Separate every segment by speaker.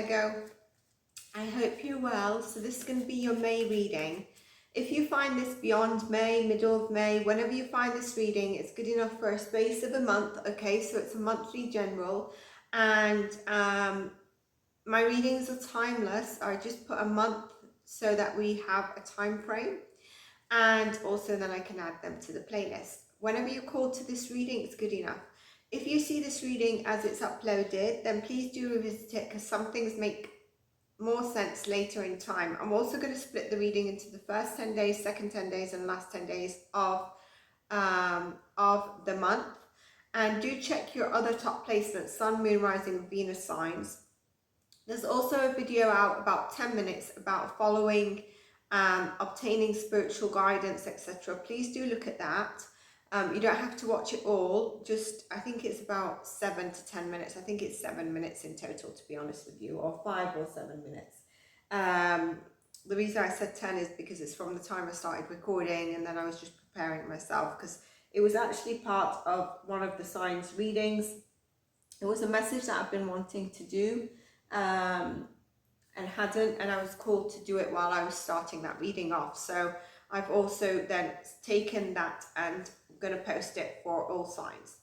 Speaker 1: Virgo. I hope you're well. So this is going to be your May reading. If you find this beyond May, middle of May, whenever you find this reading, it's good enough for a space of a month, okay? So it's a monthly general. And my readings are timeless. I just put a month so that we have a time frame. And also then I can add them to the playlist. Whenever you're called to this reading, it's good enough. If you see this reading as it's uploaded, then please do revisit it, because some things make more sense later in time. I'm also going to split the reading into the first 10 days, second 10 days, and last 10 days of the month. And do check your other top placements, Sun, Moon, Rising, Venus signs. There's also a video out about 10 minutes about following, obtaining spiritual guidance, etc. Please do look at that. You don't have to watch it all, just I think it's about 7 to 10 minutes. I think it's 7 minutes in total, to be honest with you, or 5 or 7 minutes. The reason I said 10 is because it's from the time I started recording, and then I was just preparing myself, because it was actually part of one of the signs readings. It was a message that I've been wanting to do and hadn't, and I was called to do it while I was starting that reading off. So I've also then taken that and going to post it for all signs.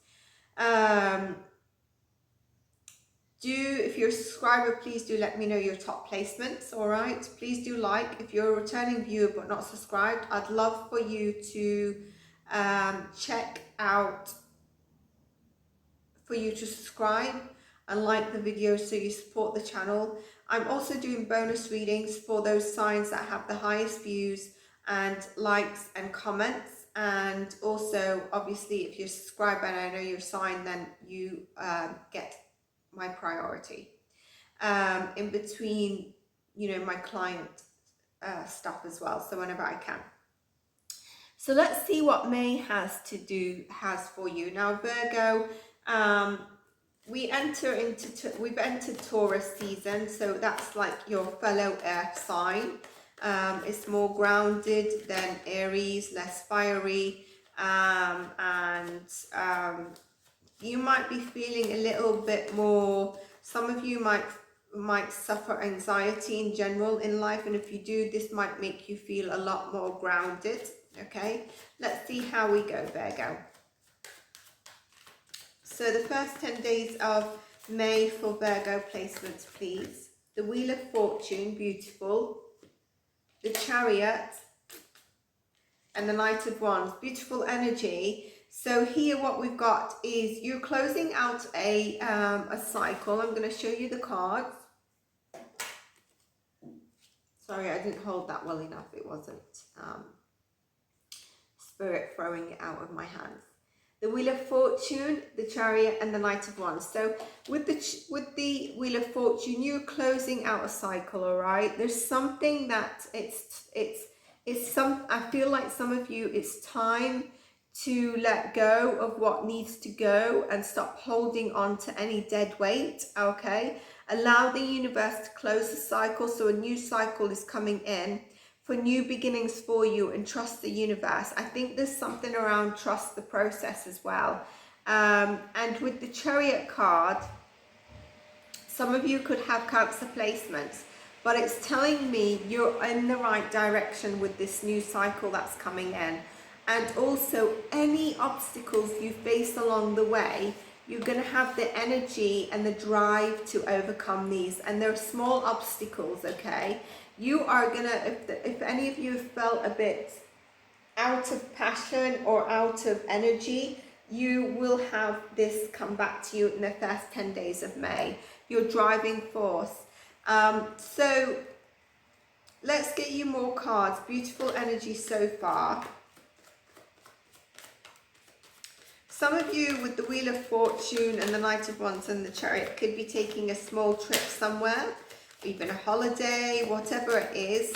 Speaker 1: If you're a subscriber, please do let me know your top placements. All right, please do like. If you're a returning viewer but not subscribed, I'd love for you to subscribe and like the video so you support the channel. I'm also doing bonus readings for those signs that have the highest views and likes and comments. And also, obviously, if you're subscribed and I know your sign, then you get my priority in between, my client stuff as well. So whenever I can. So let's see what May has for you now, Virgo. We've entered Taurus season, so that's like your fellow earth sign. It's more grounded than Aries, less fiery, and you might be feeling a little bit more. Some of you might suffer anxiety in general in life, and if you do, this might make you feel a lot more grounded. Okay, let's see how we go, Virgo. So the first 10 days of May for Virgo placements, please. The Wheel of Fortune, beautiful. The Chariot and the Knight of Wands, beautiful energy. So here what we've got is you're closing out a cycle. I'm going to show you the cards. Sorry, I didn't hold that well enough. It wasn't spirit throwing it out of my hands. The Wheel of Fortune, the Chariot, and the Knight of Wands. So with the Wheel of Fortune, you're closing out a cycle, all right? There's something that I feel like some of you, it's time to let go of what needs to go and stop holding on to any dead weight, okay? Allow the universe to close the cycle, so a new cycle is coming in for new beginnings for you, and trust the universe. I think there's something around trust the process as well. And with the Chariot card, some of you could have Cancer placements, but it's telling me you're in the right direction with this new cycle that's coming in. And also any obstacles you face along the way, you're going to have the energy and the drive to overcome these. And they're small obstacles, okay? You are going to, if any of you have felt a bit out of passion or out of energy, you will have this come back to you in the first 10 days of May. Your driving force. So let's get you more cards. Beautiful energy so far. Some of you with the Wheel of Fortune and the Knight of Wands and the Chariot could be taking a small trip somewhere, even a holiday, whatever it is.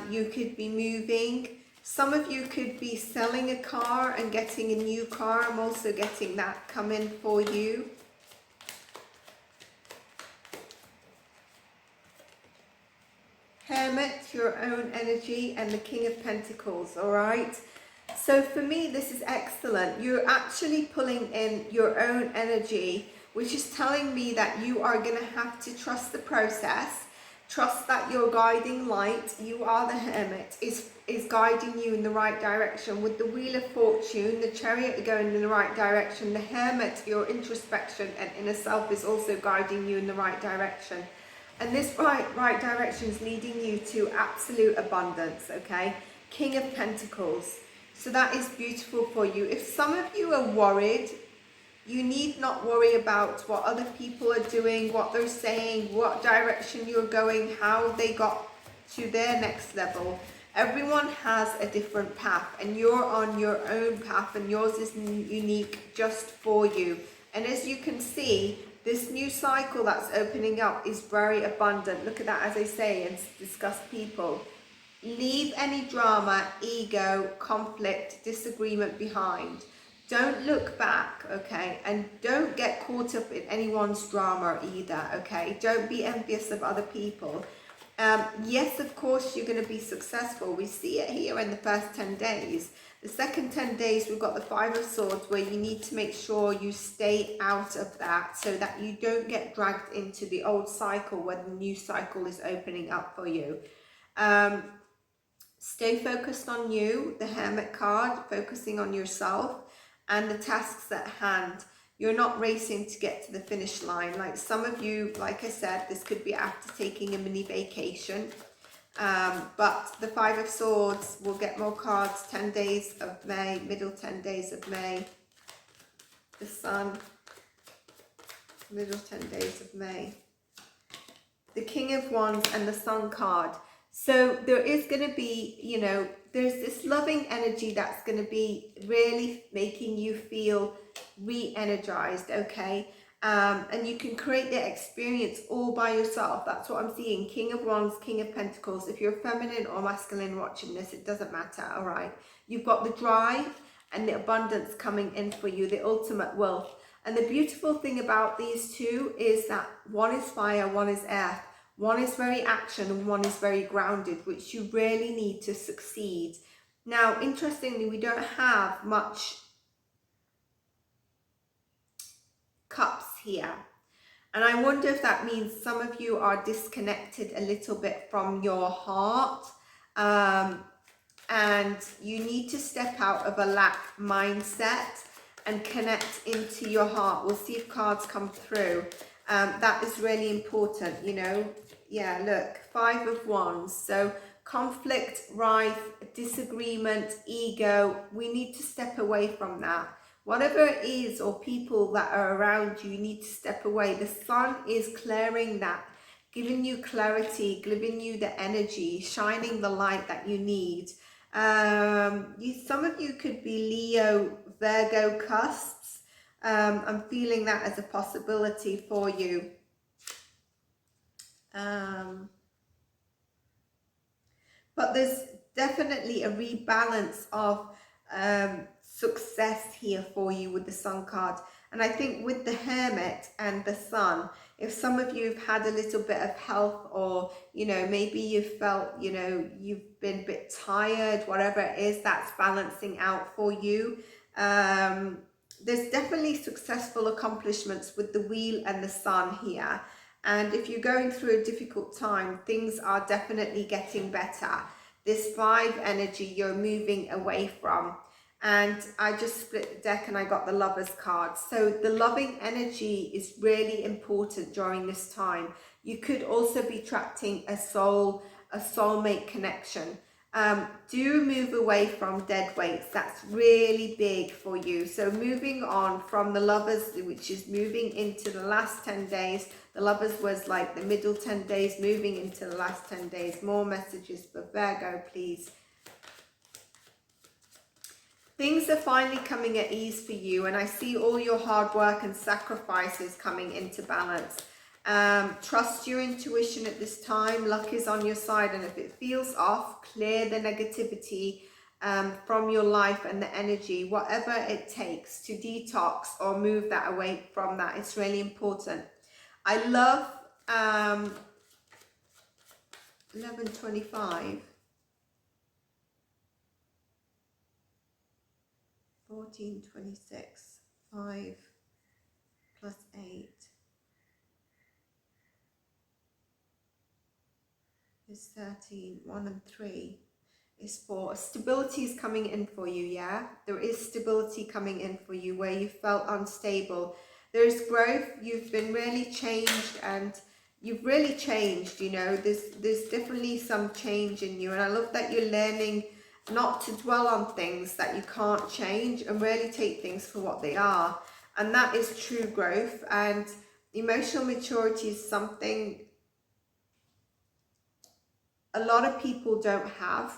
Speaker 1: You could be moving. Some of you could be selling a car and getting a new car. I'm also getting that coming for you. Hermit, your own energy, and the King of Pentacles, all right? So for me, this is excellent. You're actually pulling in your own energy which is telling me that you are going to have to trust the process, trust that your guiding light, you are the Hermit, is guiding you in the right direction. With the Wheel of Fortune, the Chariot going in the right direction, the Hermit, your introspection and inner self, is also guiding you in the right direction. And this right direction is leading you to absolute abundance, okay? King of Pentacles. So that is beautiful for you. If some of you are worried, you need not worry about what other people are doing, what they're saying, what direction you're going, how they got to their next level. Everyone has a different path, and you're on your own path, and yours is unique just for you. And as you can see, this new cycle that's opening up is very abundant. Look at that, as I say, and discuss people. Leave any drama, ego, conflict, disagreement behind. Don't look back, okay? And don't get caught up in anyone's drama either, okay? Don't be envious of other people. Yes, of course, you're going to be successful. We see it here in the first 10 days. The second 10 days, we've got the Five of Swords, where you need to make sure you stay out of that so that you don't get dragged into the old cycle when the new cycle is opening up for you. Stay focused on you, the Hermit card, focusing on yourself and the tasks at hand. You're not racing to get to the finish line. Like some of you, like I said, this could be after taking a mini vacation. But the Five of Swords will get more cards. 10 days of May, middle 10 days of May. The Sun, middle 10 days of May. The King of Wands and the Sun card. So there is going to be, you know, there's this loving energy that's going to be really making you feel re-energized, okay? And you can create that experience all by yourself. That's what I'm seeing. King of Wands, King of Pentacles. If you're feminine or masculine watching this, it doesn't matter, all right? You've got the drive and the abundance coming in for you, the ultimate wealth. And the beautiful thing about these two is that one is fire, one is earth. One is very action and one is very grounded, which you really need to succeed. Now, interestingly, we don't have much cups here. And I wonder if that means some of you are disconnected a little bit from your heart. And you need to step out of a lack mindset and connect into your heart. We'll see if cards come through. That is really important, you know. Yeah, look, Five of Wands. So conflict, rife, disagreement, ego. We need to step away from that. Whatever it is, or people that are around you, you need to step away. The Sun is clearing that, giving you clarity, giving you the energy, shining the light that you need. Some of you could be Leo, Virgo cusps. I'm feeling that as a possibility for you. But there's definitely a rebalance of success here for you with the Sun card. And I think with the Hermit and the Sun, if some of you have had a little bit of health, or, you know, maybe you've felt, you know, you've been a bit tired, whatever it is, that's balancing out for you. There's definitely successful accomplishments with the Wheel and the Sun here. And if you're going through a difficult time, things are definitely getting better. This 5 energy you're moving away from. And I just split the deck and I got the Lovers card. So the loving energy is really important during this time. You could also be attracting a soulmate connection. Do move away from dead weights. That's really big for you. So moving on from the Lovers, which is moving into the last 10 days. The Lovers was like the middle 10 days, moving into the last 10 days. More messages for Virgo, please. Things are finally coming at ease for you, and I see all your hard work and sacrifices coming into balance. Trust your intuition at this time. Luck is on your side, and if it feels off, clear the negativity from your life and the energy, whatever it takes to detox or move that away from that. It's really important. I love 1125. 1426, 5 plus 8 is 13. 1 and 3 is 4. Stability is coming in for you, yeah? There is stability coming in for you where you felt unstable. There's growth. You've been really changed, and you've really changed, you know. There's definitely some change in you, and I love that you're learning not to dwell on things that you can't change and really take things for what they are. And that is true growth. And emotional maturity is something a lot of people don't have.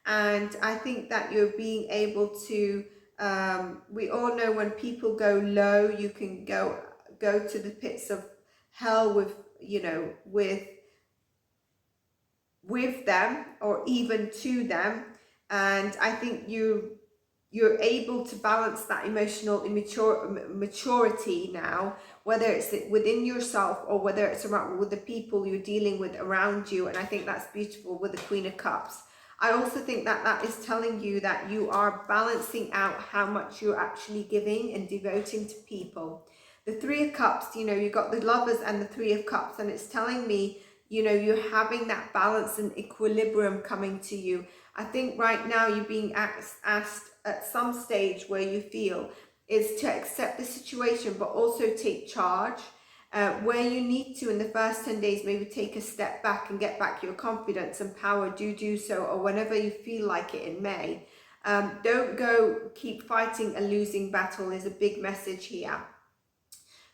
Speaker 1: And I think that you're being able to, we all know when people go low, you can go to the pits of hell with, you know, with them or even to them. And I think you're able to balance that emotional maturity now, whether it's within yourself or whether it's around with the people you're dealing with around you. And I think that's beautiful with the Queen of Cups. I also think that that is telling you that you are balancing out how much you're actually giving and devoting to people. The Three of Cups, you know, you've got the Lovers and the Three of Cups, and it's telling me, you know, you're having that balance and equilibrium coming to you. I think right now you're being asked at some stage where you feel is to accept the situation, but also take charge. Where you need to in the first 10 days, maybe take a step back and get back your confidence and power, do so, or whenever you feel like it in May. Don't go keep fighting a losing battle is a big message here.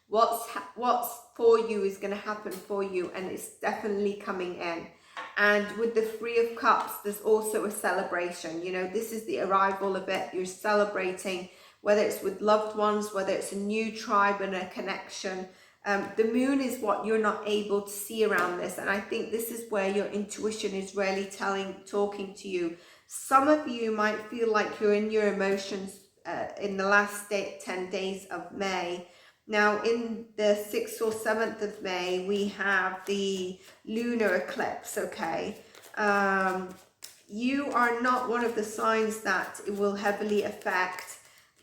Speaker 1: What's for you is going to happen for you, and it's definitely coming in. And with the Three of Cups, there's also a celebration. You know, this is the arrival of it. You're celebrating, whether it's with loved ones, whether it's a new tribe and a connection. The moon is what you're not able to see around this. And I think this is where your intuition is really talking to you. Some of you might feel like you're in your emotions in the last 10 days of May. Now, in the 6th or 7th of May, we have the lunar eclipse, okay? You are not one of the signs that it will heavily affect,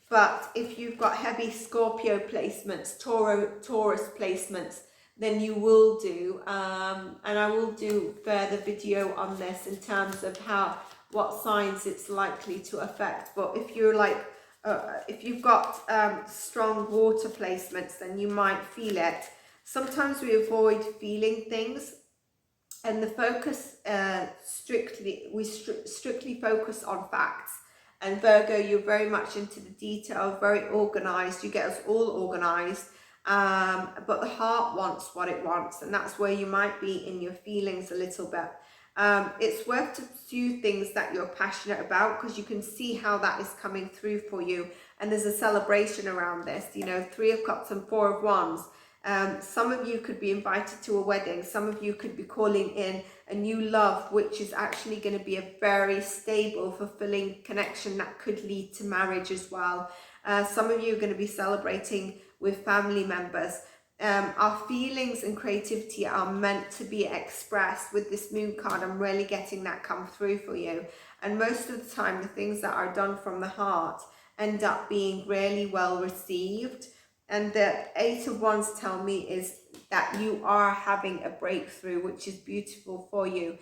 Speaker 1: but if you've got heavy Scorpio placements, Taurus placements, then you will do. And I will do further video on this in terms of what signs it's likely to affect. But if you're like, if you've got strong water placements, then you might feel it. Sometimes we avoid feeling things, and the focus strictly focus on facts. And Virgo, you're very much into the detail, very organized. You get us all organized, but the heart wants what it wants, and that's where you might be in your feelings a little bit. It's worth to pursue things that you're passionate about, because you can see how that is coming through for you. And there's a celebration around this, you know, 3 of Cups and 4 of Wands. Some of you could be invited to a wedding. Some of you could be calling in a new love, which is actually going to be a very stable, fulfilling connection that could lead to marriage as well. Some of you are going to be celebrating with family members. Our feelings and creativity are meant to be expressed. With this moon card, I'm really getting that come through for you. And most of the time, the things that are done from the heart end up being really well received. And the 8 of Wands tell me is that you are having a breakthrough, which is beautiful for you.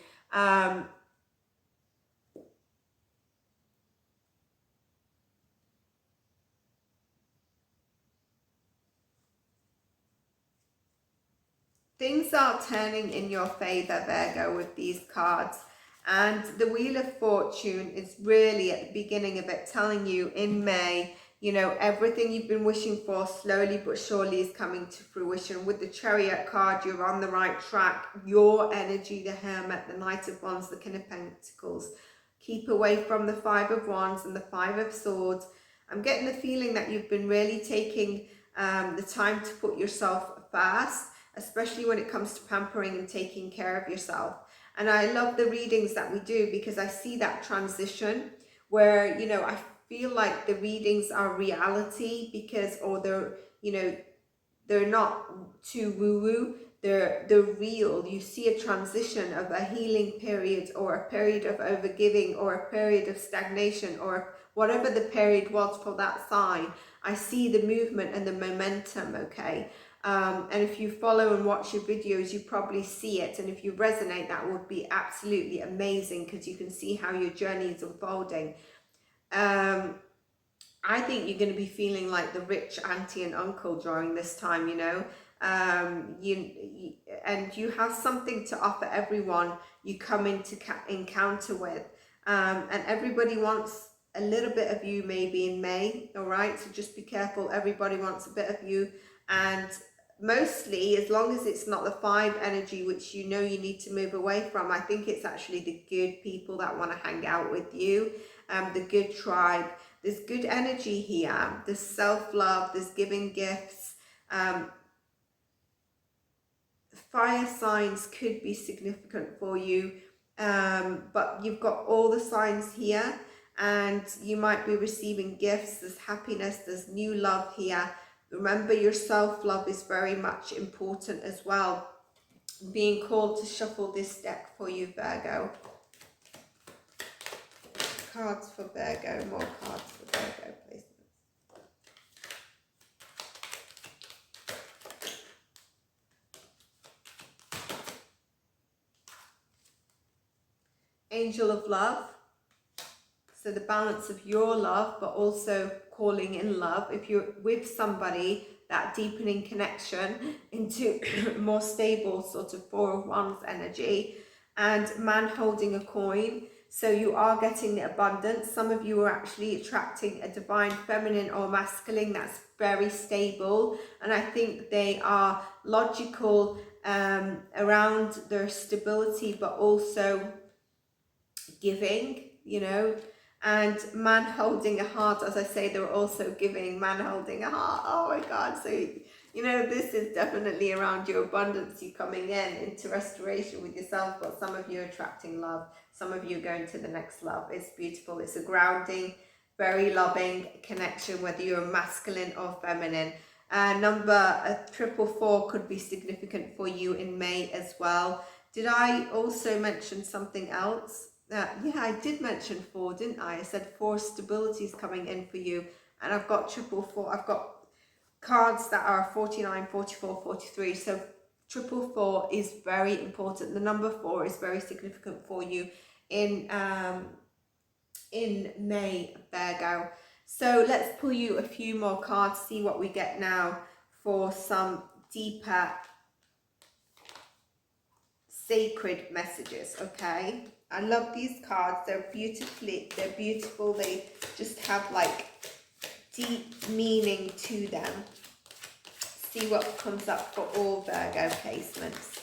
Speaker 1: Things are turning in your favor, Virgo, with these cards. And the Wheel of Fortune is really at the beginning of it, telling you in May, you know, everything you've been wishing for slowly but surely is coming to fruition. With the Chariot card, you're on the right track. Your energy, the Hermit, the Knight of Wands, the King of Pentacles. Keep away from the 5 of Wands and the 5 of Swords. I'm getting the feeling that you've been really taking the time to put yourself first, especially when it comes to pampering and taking care of yourself. And I love the readings that we do, because I see that transition where, you know, I feel like the readings are reality, because, or they're, you know, they're not too woo-woo. the real. You see a transition of a healing period, or a period of overgiving, or a period of stagnation, or whatever the period was for that sign. I see the movement and the momentum, okay? And if you follow and watch your videos, you probably see it. And if you resonate, that would be absolutely amazing, because you can see how your journey is unfolding. I think you're going to be feeling like the rich auntie and uncle during this time, you know. And you have something to offer everyone you come into encounter with. And everybody wants a little bit of you maybe in May, all right? So just be careful. Everybody wants a bit of you. And mostly, as long as it's not the 5 energy, which you know you need to move away from, I think it's actually the good people that want to hang out with you, the good tribe. There's good energy here. There's self-love, there's giving gifts. Fire signs could be significant for you, but you've got all the signs here, and you might be receiving gifts. There's happiness, there's new love here. Remember, your self-love is very much important as well. Being called to shuffle this deck for you, Virgo. Cards for Virgo, more cards for Virgo, please. Angel of love. So the balance of your love, but also calling in love. If you're with somebody, that deepening connection into more stable sort of 4 of Wands energy. And man holding a coin. So you are getting the abundance. Some of you are actually attracting a divine feminine or masculine that's very stable. And I think they are logical around their stability, but also giving, you know. And man holding a heart, as I say, they're also giving, man holding a heart. Oh my God. So, you know, this is definitely around your abundance, you coming into restoration with yourself. But some of you are attracting love. Some of you are going to the next love. It's beautiful. It's a grounding, very loving connection, whether you're masculine or feminine. Number 444 could be significant for you in May as well. Did I also mention something else? Yeah, I did mention 4, didn't I? I said 4 stability is coming in for you. And I've got 444. I've got cards that are 49, 44, 43. So 444 is very important. The number 4 is very significant for you in May, Virgo. So let's pull you a few more cards, see what we get now for some deeper sacred messages, okay? I love these cards. They're beautiful. They just have like deep meaning to them. See what comes up for all Virgo placements.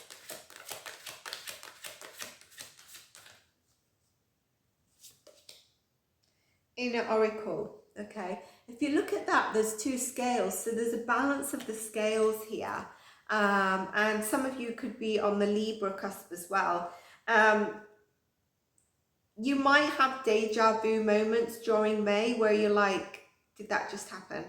Speaker 1: Inner Oracle, okay? If you look at that, there's 2 scales. So there's a balance of the scales here. And some of you could be on the Libra cusp as well. You might have deja vu moments during May where you're like, did that just happen?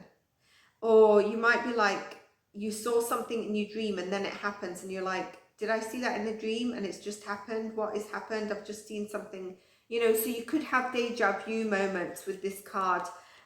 Speaker 1: Or you might be like, you saw something in your dream and then it happens and you're like, did I see that in the dream and it's just happened? What has happened? I've just seen something, you know. So you could have deja vu moments with this card,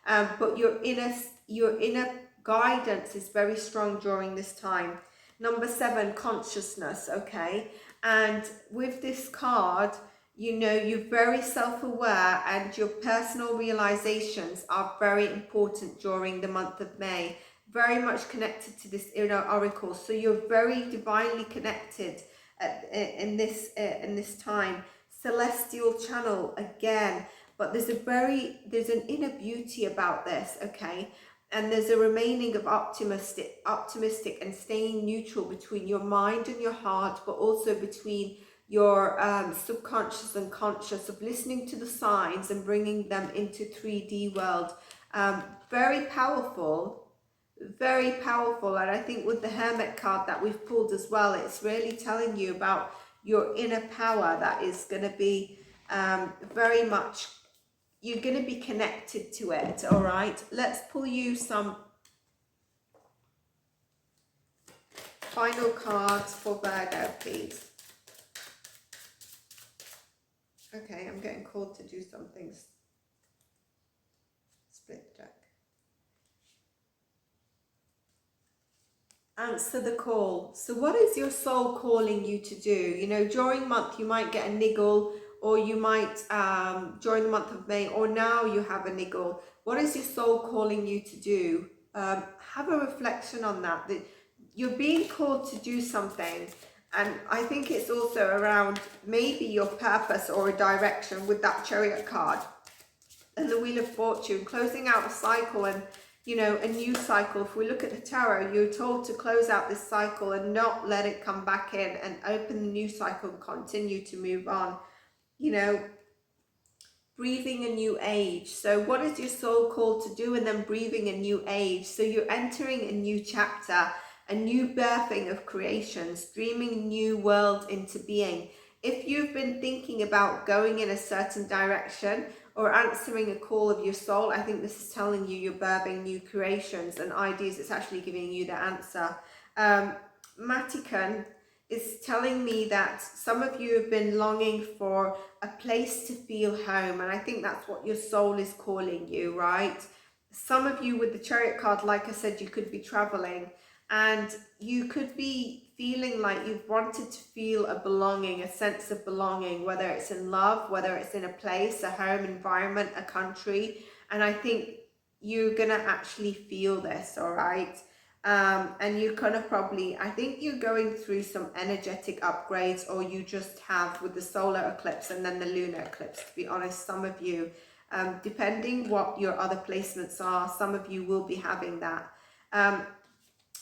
Speaker 1: but your inner guidance is very strong during this time. Number 7, consciousness, okay? And with this card, you know, you're very self-aware and your personal realizations are very important during the month of May. Very much connected to this inner oracle. So you're very divinely connected in this time. Celestial channel again. But there's an inner beauty about this, okay? And there's a remaining of optimistic and staying neutral between your mind and your heart, but also between your subconscious and conscious, of listening to the signs and bringing them into 3D world. Very powerful, very powerful. And I think with the Hermit card that we've pulled as well, it's really telling you about your inner power that is going to be very much, you're going to be connected to it. All right, let's pull you some final cards for Virgo, please. Okay, I'm getting called to do some things. Split the deck. Answer the call. So what is your soul calling you to do? You know, during month you might get a niggle, or you might during the month of May, or now you have a niggle. What is your soul calling you to do? Have a reflection on that. That you're being called to do something, and I think it's also around maybe your purpose or a direction with that Chariot card and the Wheel of Fortune, closing out a cycle and, you know, a new cycle. If we look at the tarot, you're told to close out this cycle and not let it come back in, and open the new cycle and continue to move on. You know, breathing a new age. So what is your soul called to do? And then breathing a new age. So you're entering a new chapter, a new birthing of creations, dreaming a new world into being. If you've been thinking about going in a certain direction or answering a call of your soul, I think this is telling you you're birthing new creations and ideas. It's actually giving you the answer. Matikan is telling me that some of you have been longing for a place to feel home, and I think that's what your soul is calling you, right? Some of you with the Chariot card, like I said, you could be traveling, and you could be feeling like you've wanted to feel a belonging, a sense of belonging, whether it's in love, whether it's in a place, a home environment, a country. And I think you're gonna actually feel this, all right? And you kind of probably, I think you're going through some energetic upgrades, or you just have with the solar eclipse and then the lunar eclipse, to be honest. Some of you, depending what your other placements are, some of you will be having that.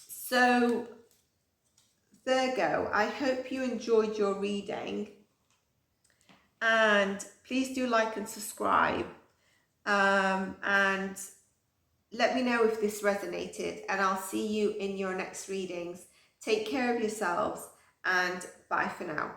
Speaker 1: So Virgo, I hope you enjoyed your reading, and please do like and subscribe, and let me know if this resonated, and I'll see you in your next readings. Take care of yourselves, and bye for now.